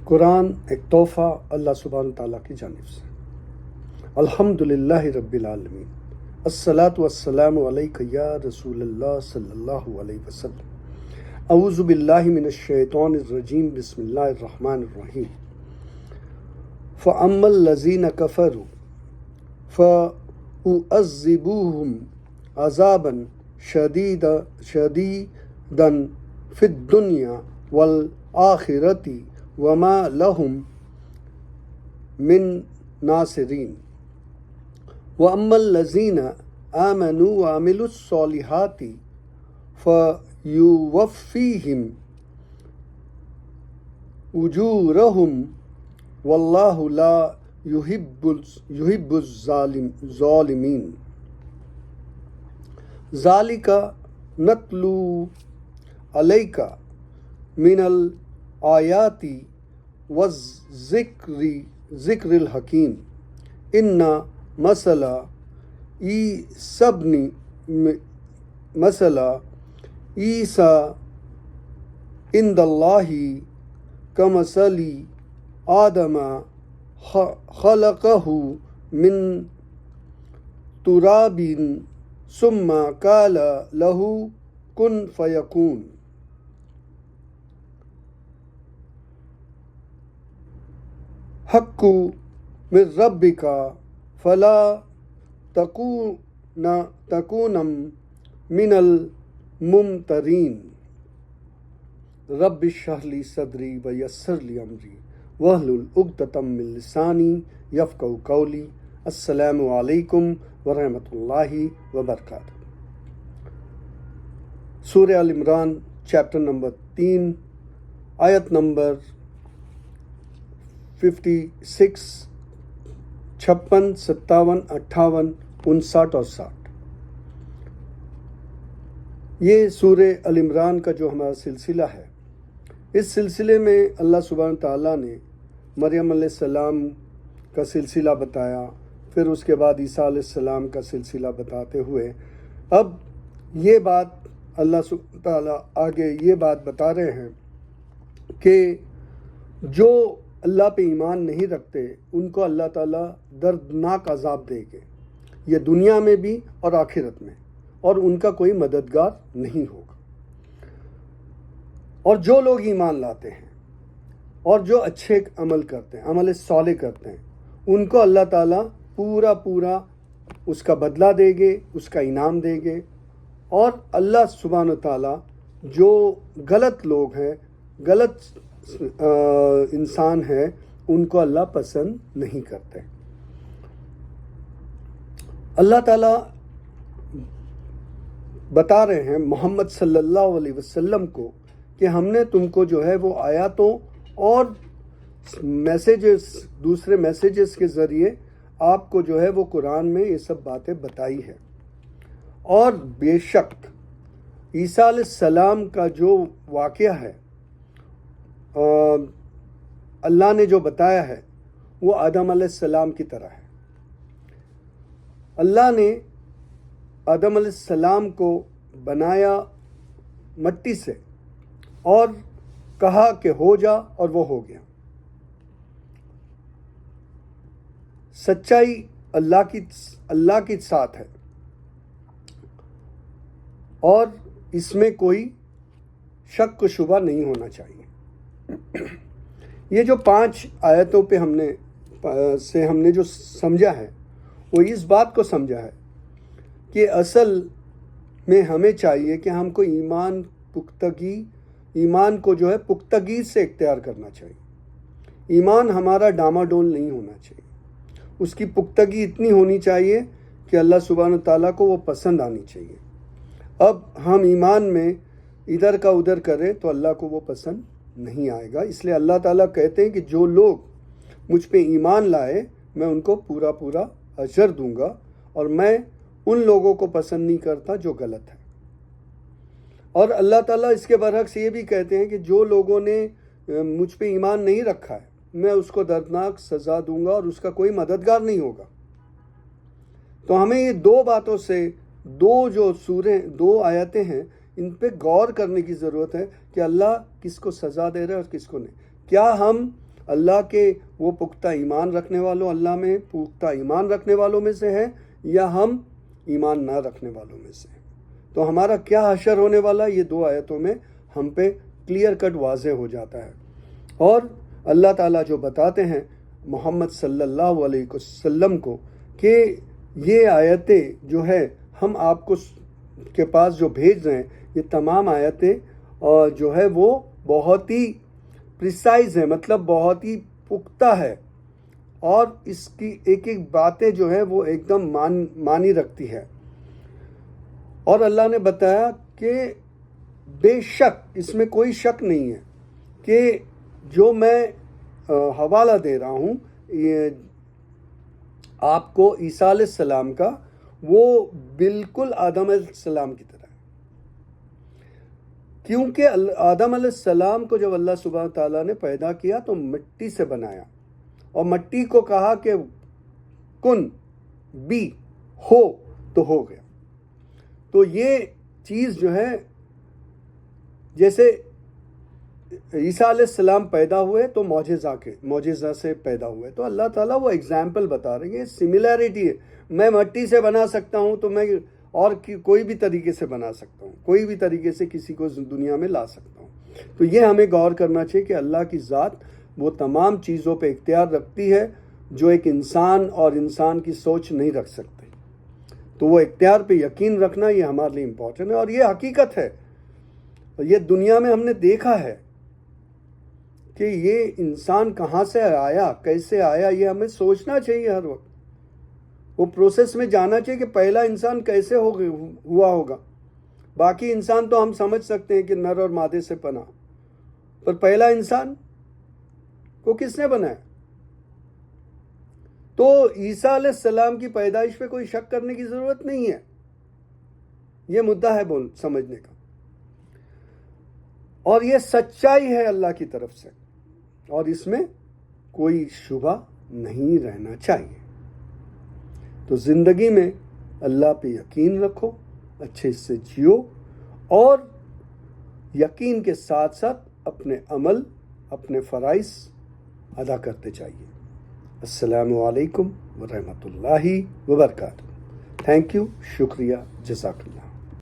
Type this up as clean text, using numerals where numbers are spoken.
قرآن ایک تحفہ اللہ سبحانہ تعالیٰ کی جانب سے۔ الحمدللہ رب العالمین، الصلاۃ والسلام علیک یا رسول اللہ صلی اللہ علیہ وسلم۔ اعوذ باللہ من الشیطان الرجیم، بسم اللہ الرحمن الرحیم۔ فَأَمَّا الَّذِينَ كَفَرُوا فَأُعَذِّبُوهُمْ عَذَابًا شَدِيدًا فِي الدُّنْيَا وَالْآخِرَةِ وَمَا لَهُمْ مِن نَاصِرِينَ۔ وَأَمَّا الَّذِينَ آمَنُوا وَعَمِلُوا الصَّالِحَاتِ فَيُوَفِّيهِمْ أُجُورَهُمْ وَاللَّهُ لَا يُحِبُّ الظَّالِمِينَ۔ ذَلِكَ نَتْلُو عَلَيْكَ مِنَ الْآيَاتِ وَالذِّكْرِ الْحَكِيمِ۔ إِنَّ مَثَلَ عِیسیٰ عِندَ اللَّهِ كَمَثَلِ آدَمَ خَلَقَهُ مِن تُرَابٍ ثُمَّ قَالَ لَهُ كُن فَيَكُونُ۔ حق من ربک فلا تکونن من الممترین۔ رب اشرح لی صدری ویسر لی امری واحلل عقدۃ من لسانی یفقہوا قولی۔ السلام علیکم ورحمۃ اللہ وبرکاتہ۔ سورہ آل عمران چیپٹر نمبر 3، آیت نمبر 56، 56، 57، 58، 59 اور 60۔ یہ سورہ آل عمران کا جو ہمارا سلسلہ ہے، اس سلسلے میں اللہ سبحانہ تعالیٰ نے مریم علیہ السلام کا سلسلہ بتایا، پھر اس کے بعد عیسیٰ علیہ السلام کا سلسلہ بتاتے ہوئے اب یہ بات اللہ سبحانہ تعالیٰ آگے یہ بات بتا رہے ہیں کہ جو اللہ پہ ایمان نہیں رکھتے ان کو اللہ تعالیٰ دردناک عذاب دے گے، یہ دنیا میں بھی اور آخرت میں، اور ان کا کوئی مددگار نہیں ہوگا۔ اور جو لوگ ایمان لاتے ہیں اور جو اچھے عمل کرتے ہیں، عمل صالح کرتے ہیں، ان کو اللہ تعالیٰ پورا اس کا بدلہ دے گے، اس کا انعام دے گے۔ اور اللہ سبحانہ تعالیٰ جو غلط لوگ ہیں، غلط انسان ہے، ان کو اللہ پسند نہیں کرتے۔ اللہ تعالیٰ بتا رہے ہیں محمد صلی اللہ علیہ وسلم کو کہ ہم نے تم کو جو ہے وہ آیاتوں اور میسیجز، دوسرے میسیجز کے ذریعے آپ کو جو ہے وہ قرآن میں یہ سب باتیں بتائی ہے۔ اور بے شک عیسیٰ علیہ السلام کا جو واقعہ ہے، اللہ نے جو بتایا ہے وہ آدم علیہ السلام کی طرح ہے۔ اللہ نے آدم علیہ السلام کو بنایا مٹی سے اور کہا کہ ہو جا، اور وہ ہو گیا۔ سچائی اللہ کی ساتھ ہے، اور اس میں کوئی شک و شبہ نہیں ہونا چاہیے۔ یہ جو 5 آیتوں پہ ہم نے جو سمجھا ہے، وہ اس بات کو سمجھا ہے کہ اصل میں ہمیں چاہیے کہ ہم کو ایمان کو جو ہے پختگی سے اختیار کرنا چاہیے۔ ایمان ہمارا ڈاماڈول نہیں ہونا چاہیے، اس کی پختگی اتنی ہونی چاہیے کہ اللہ سبحانہ تعالیٰ کو وہ پسند آنی چاہیے۔ اب ہم ایمان میں ادھر کا ادھر کریں تو اللہ کو وہ پسند نہیں آئے گا۔ اس لیے اللہ تعالیٰ کہتے ہیں کہ جو لوگ مجھ پہ ایمان لائے میں ان کو پورا اجر دوں گا، اور میں ان لوگوں کو پسند نہیں کرتا جو غلط ہے۔ اور اللہ تعالیٰ اس کے برعکس یہ بھی کہتے ہیں کہ جو لوگوں نے مجھ پہ ایمان نہیں رکھا ہے میں اس کو دردناک سزا دوں گا اور اس کا کوئی مددگار نہیں ہوگا۔ تو ہمیں یہ 2 باتوں سے، دو آیتیں ہیں، ان پہ غور کرنے کی ضرورت ہے کہ اللہ کس کو سزا دے رہا ہے اور کس کو نہیں۔ کیا ہم اللہ کے وہ پختہ ایمان رکھنے والوں اللہ میں پختہ ایمان رکھنے والوں میں سے ہے یا ہم ایمان نہ رکھنے والوں میں سے ہیں۔ تو ہمارا کیا حشر ہونے والا یہ 2 آیتوں میں ہم پہ کلیئر کٹ واضح ہو جاتا ہے۔ اور اللہ تعالیٰ جو بتاتے ہیں محمد صلی اللہ علیہ وسلم کو کہ یہ آیتیں جو ہے ہم آپ کو کے پاس جو بھیج رہے ہیں یہ تمام آیتیں جو ہے وہ بہت ہی پریسائز ہے، مطلب بہت ہی پختہ ہے، اور اس کی ایک ایک باتیں جو ہے وہ ایک دم معنی رکھتی ہے۔ اور اللہ نے بتایا کہ بے شک اس میں کوئی شک نہیں ہے کہ جو میں حوالہ دے رہا ہوں یہ آپ کو عیسیٰ علیہ السلام کا، وہ بالکل آدم علیہ السلام کی طرح ہے، کیونکہ آدم علیہ السلام کو جب اللہ سبحانہ تعالیٰ نے پیدا کیا تو مٹی سے بنایا اور مٹی کو کہا کہ کن بی ہو تو ہو گیا۔ تو یہ چیز جو ہے جیسے عیسیٰ علیہ السلام پیدا ہوئے تو معجزہ سے پیدا ہوئے، تو اللہ تعالیٰ وہ اگزامپل بتا رہے ہیں، سملیرٹی ہے، میں مٹی سے بنا سکتا ہوں تو میں اور کوئی بھی طریقے سے بنا سکتا ہوں، کوئی بھی طریقے سے کسی کو دنیا میں لا سکتا ہوں۔ تو یہ ہمیں غور کرنا چاہیے کہ اللہ کی ذات وہ تمام چیزوں پہ اختیار رکھتی ہے جو ایک انسان اور انسان کی سوچ نہیں رکھ سکتے۔ تو وہ اختیار پہ یقین رکھنا یہ ہمارے لیے امپورٹنٹ ہے، اور یہ حقیقت ہے، یہ دنیا میں ہم نے دیکھا ہے کہ یہ انسان کہاں سے آیا، کیسے آیا، یہ ہمیں سوچنا چاہیے ہر وقت، وہ پروسیس میں جانا چاہیے کہ پہلا انسان کیسے ہوا ہوگا۔ باقی انسان تو ہم سمجھ سکتے ہیں کہ نر اور مادے سے بنا، پر پہلا انسان کو کس نے بنایا؟ تو عیسیٰ علیہ السلام کی پیدائش پہ کوئی شک کرنے کی ضرورت نہیں ہے، یہ مدعا ہے سمجھنے کا، اور یہ سچائی ہے اللہ کی طرف سے، اور اس میں کوئی شبہ نہیں رہنا چاہیے۔ تو زندگی میں اللہ پہ یقین رکھو، اچھے سے جیو، اور یقین کے ساتھ ساتھ اپنے عمل، اپنے فرائض ادا کرتے جائیے۔ السلام علیکم ورحمۃ اللہ وبرکاتہ۔ تھینک یو، شکریہ، جزاک اللہ۔